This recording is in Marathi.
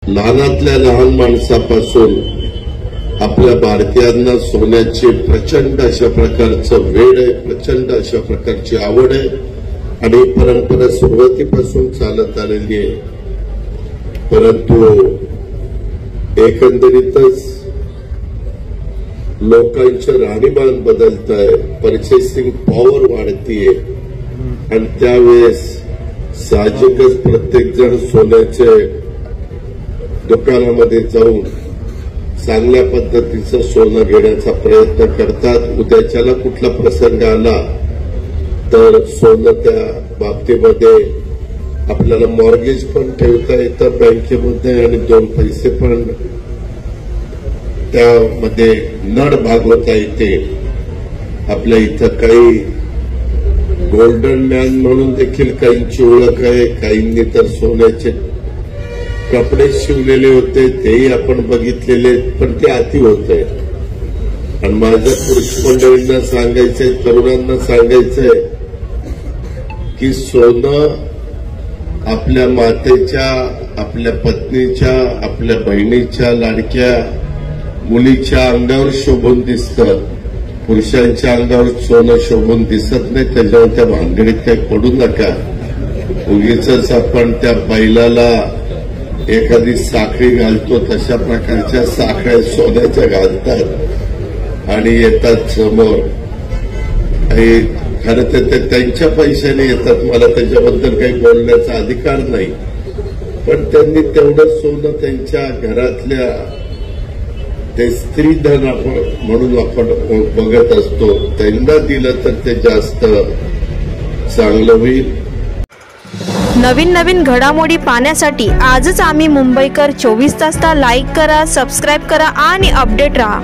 लहानातल्या लहान माणसापासून आपल्या भारतीयांना सोन्याची प्रचंड अशा प्रकारचं वेड आहे, प्रचंड अशा प्रकारची आवड आहे आणि परंपरा सुरुवातीपासून चालत आलेली आहे। परंतु एकंदरीतच लोकांचं राहणीमान बदलत आहे, परचेसिंग पॉवर वाढतीये आणि त्यावेळेस साहजिकच प्रत्येक जण सोन्याचे दुकानामध्ये जाऊन चांगल्या पद्धतीचं सोनं घेण्याचा प्रयत्न करतात। उद्याच्याला कुठला प्रसंग आला तर सोनं त्या बाबतीमध्ये आपल्याला मॉर्गेज पण ठेवता येतं बँकेमध्ये आणि 2 पैसे पण त्यामध्ये नड भागवता येते। आपल्या इथं काही गोल्डन मॅन म्हणून देखील काहींची ओळख आहे, काहींनी तर सोन्याचे कपडे शिवलेले होते तेही आपण बघितलेले, पण ते अति होतंय। आणि माझं पुरुष मंडळींना सांगायचंय, तरुणांना सांगायचंय की सोनं आपल्या मातेच्या, आपल्या पत्नीच्या, आपल्या बहिणीच्या, लाडक्या मुलीच्या अंगावर शोभून दिसतं, पुरुषांच्या अंगावर सोनं शोभून दिसत नाही। त्याच्यावर त्या भानगडीत काही पडू नका। उगीच आपण त्या बैलाला एखादी साखळी घालतो तशा प्रकारच्या साखळ्या सोन्याच्या घालतात आणि येतात समोर। खरं तर ते त्यांच्या पैशाने येतात, मला त्याच्याबद्दल काही बोलण्याचा अधिकार नाही, पण त्यांनी तेवढं सोनं त्यांच्या घरातल्या ते स्त्रीधन म्हणून आपण बघत असतो, त्यांना दिलं तर ते जास्त चांगलं होईल। नवीन घडामोडी पाहण्यासाठी आजच आम्ही मुंबईकर 24 तासला लाईक करा, सबस्क्राईब करा आणि अपडेट रहा।